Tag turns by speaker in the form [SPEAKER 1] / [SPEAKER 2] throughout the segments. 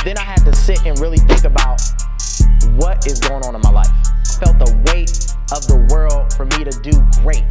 [SPEAKER 1] then I had to sit and really think about what is going on in my life. I felt the weight of the world for me to do great.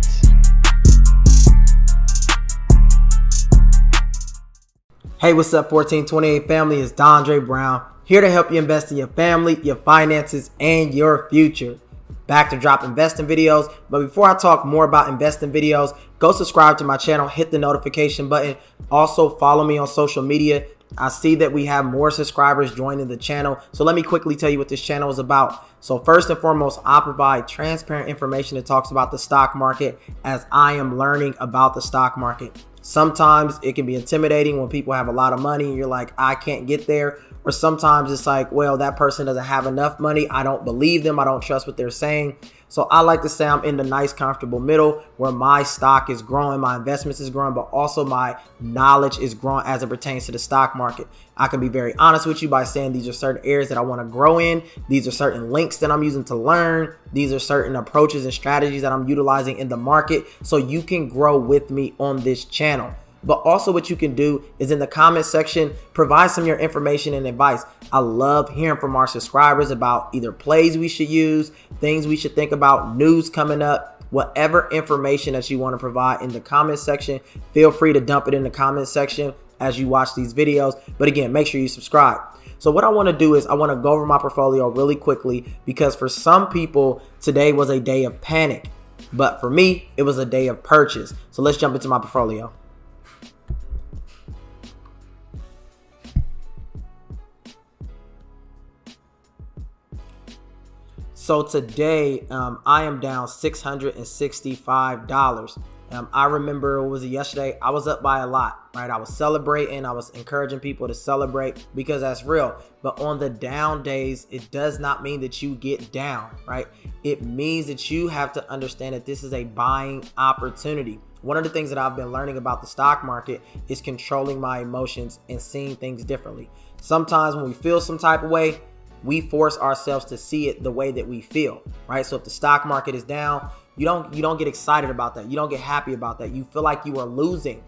[SPEAKER 2] Hey, what's up 1428 family? It's Dondre Brown, here to help you invest in your family, your finances, and your future. Back to drop investing videos, but before I talk more about investing videos, go subscribe to my channel, hit the notification button. Also follow me on social media. I see that we have more subscribers joining the channel, so let me quickly tell you what this channel is about. So first and foremost, I provide transparent information that talks about the stock market as I am learning about the stock market. Sometimes it can be intimidating when people have a lot of money and you're like, I can't get there. Or sometimes it's like, well, that person doesn't have enough money. I don't believe them. I don't trust what they're saying. So I like to say I'm in the nice, comfortable middle where my stock is growing, my investments is growing, but also my knowledge is growing as it pertains to the stock market. I can be very honest with you by saying these are certain areas that I want to grow in. These are certain links that I'm using to learn. These are certain approaches and strategies that I'm utilizing in the market so you can grow with me on this channel. But also what you can do is in the comment section, provide some of your information and advice. I love hearing from our subscribers about either plays we should use, things we should think about, news coming up, whatever information that you want to provide in the comment section. Feel free to dump it in the comment section as you watch these videos. But again, make sure you subscribe. So what I want to do is I want to go over my portfolio really quickly because for some people, today was a day of panic. But for me, it was a day of purchase. So let's jump into my portfolio. So today, I am down $665. I remember, what was it, yesterday? I was up by a lot, right? I was celebrating. I was encouraging people to celebrate because that's real. But on the down days, it does not mean that you get down, right? It means that you have to understand that this is a buying opportunity. One of the things that I've been learning about the stock market is controlling my emotions and seeing things differently. Sometimes when we feel some type of way, we force ourselves to see it the way that we feel, right? So if the stock market is down, you don't get excited about that. You don't get happy about that. You feel like you are losing.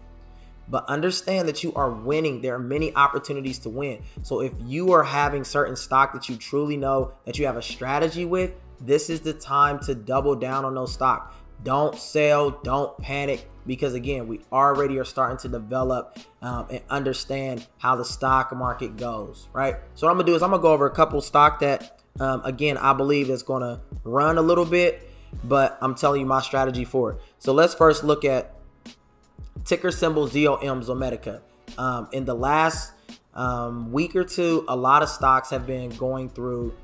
[SPEAKER 2] But understand that you are winning. There are many opportunities to win. So if you are having certain stock that you truly know that you have a strategy with, this is the time to double down on those stocks. Don't sell, don't panic, because again, we already are starting to develop and understand how the stock market goes, right? So what I'm gonna do is I'm gonna go over a couple stock that, again, I believe is gonna run a little bit, but I'm telling you my strategy for it. So let's first look at ticker symbol ZOM, Zomedica. In the last week or two, a lot of stocks have been going through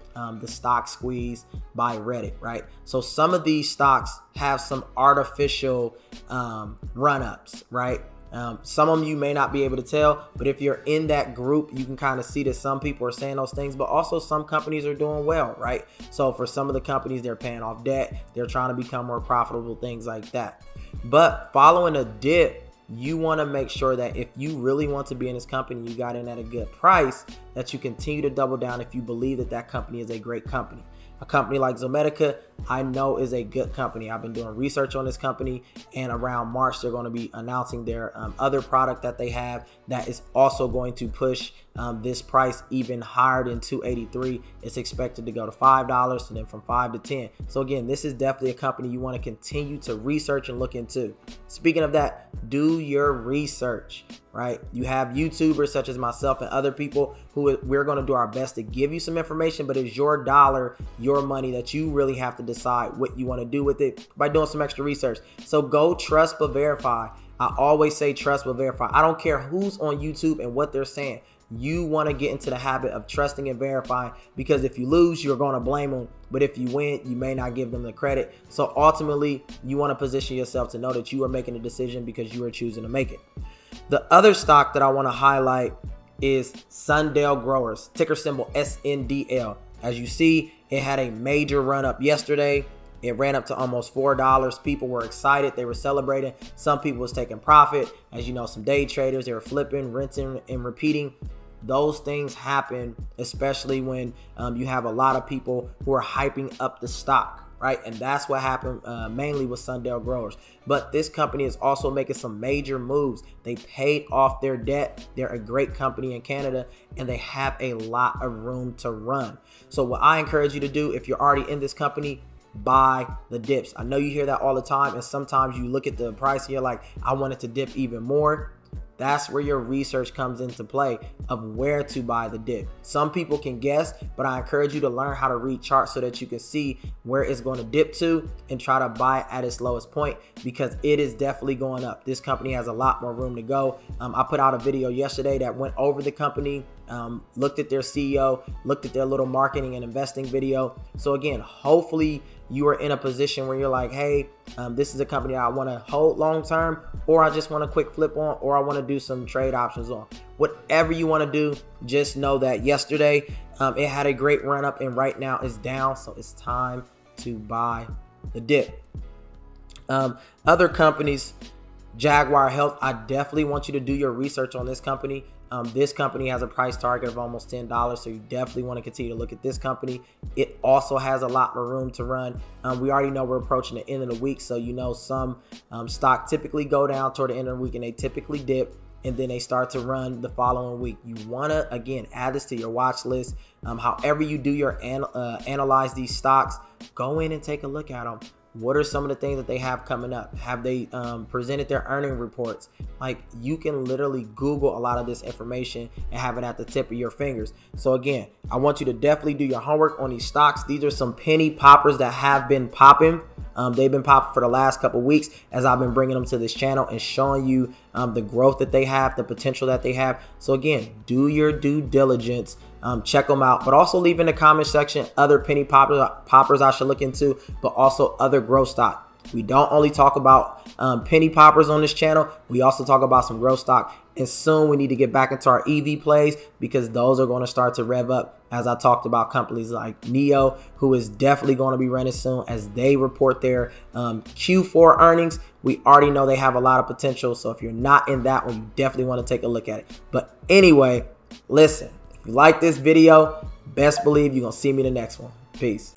[SPEAKER 2] the stock squeeze by Reddit, right? So some of these stocks have some artificial run-ups, right? Some of them you may not be able to tell, but if you're in that group, you can kind of see that some people are saying those things, but also some companies are doing well, right? So for some of the companies, they're paying off debt, they're trying to become more profitable, things like that. But following a dip, you want to make sure that if you really want to be in this company, you got in at a good price, that you continue to double down if you believe that that company is a great company. A company like Zomedica, I know is a good company. I've been doing research on this company, and around March, they're going to be announcing their other product that they have that is also going to push this price even higher than $2.83. It's expected to go to $5 and then from $5 to $10. So again, this is definitely a company you want to continue to research and look into. Speaking of that, do your research, right? You have YouTubers such as myself and other people who we're going to do our best to give you some information, but it's your dollar, your money that you really have to decide what you want to do with it by doing some extra research. So go trust but verify. I always say trust but verify. I don't care who's on YouTube and what they're saying. You want to get into the habit of trusting and verifying, because if you lose, you're going to blame them. But if you win, you may not give them the credit. So ultimately, you want to position yourself to know that you are making a decision because you are choosing to make it. The other stock that I want to highlight is Sndl Growers, ticker symbol SNDL. As you see, it had a major run up yesterday. It ran up to almost $4. People were excited. They were celebrating. Some people was taking profit. As you know, some day traders, they were flipping, rinsing, and repeating. Those things happen, especially when you have a lot of people who are hyping up the stock. right? And that's what happened mainly with Sndl Growers. But this company is also making some major moves. They paid off their debt. They're a great company in Canada, and they have a lot of room to run. So what I encourage you to do, if you're already in this company, buy the dips. I know you hear that all the time, and sometimes you look at the price and you're like, I want it to dip even more. That's where your research comes into play of where to buy the dip. Some people can guess, but I encourage you to learn how to read charts so that you can see where it's going to dip to and try to buy it at its lowest point, because it is definitely going up. This company has a lot more room to go. I put out a video yesterday that went over the company, looked at their CEO, looked at their little marketing and investing video. So again, hopefully you are in a position where you're like, hey, this is a company I want to hold long term, or I just want a quick flip on, or I want to do some trade options on. Whatever you want to do, just know that yesterday it had a great run up, and right now it's down. So it's time to buy the dip. Other companies, Jaguar Health, I definitely want you to do your research on this company. This company has a price target of almost $10, so you definitely want to continue to look at this company. It also has a lot more room to run. We already know we're approaching the end of the week, so you know some stock typically go down toward the end of the week, and they typically dip, and then they start to run the following week. You want to, again, add this to your watch list. However you do your analyze these stocks, go in and take a look at them. What are some of the things that they have coming up? Have they presented their earning reports? Like, you can literally Google a lot of this information and have it at the tip of your fingers. So again, I want you to definitely do your homework on these stocks. These are some penny poppers that have been popping. They've been popping for the last couple weeks as I've been bringing them to this channel and showing you the growth that they have, the potential that they have. So again, do your due diligence. Check them out, but also leave in the comment section other penny poppers I should look into, but also other growth stock. We don't only talk about penny poppers on this channel, we also talk about some growth stock. And soon we need to get back into our EV plays, because those are going to start to rev up, as I talked about companies like NIO, who is definitely going to be running soon as they report their Q4 earnings. We already know they have a lot of potential, so if you're not in that one, you definitely want to take a look at it. But anyway, listen, if you like this video, best believe you're going to see me in the next one. Peace.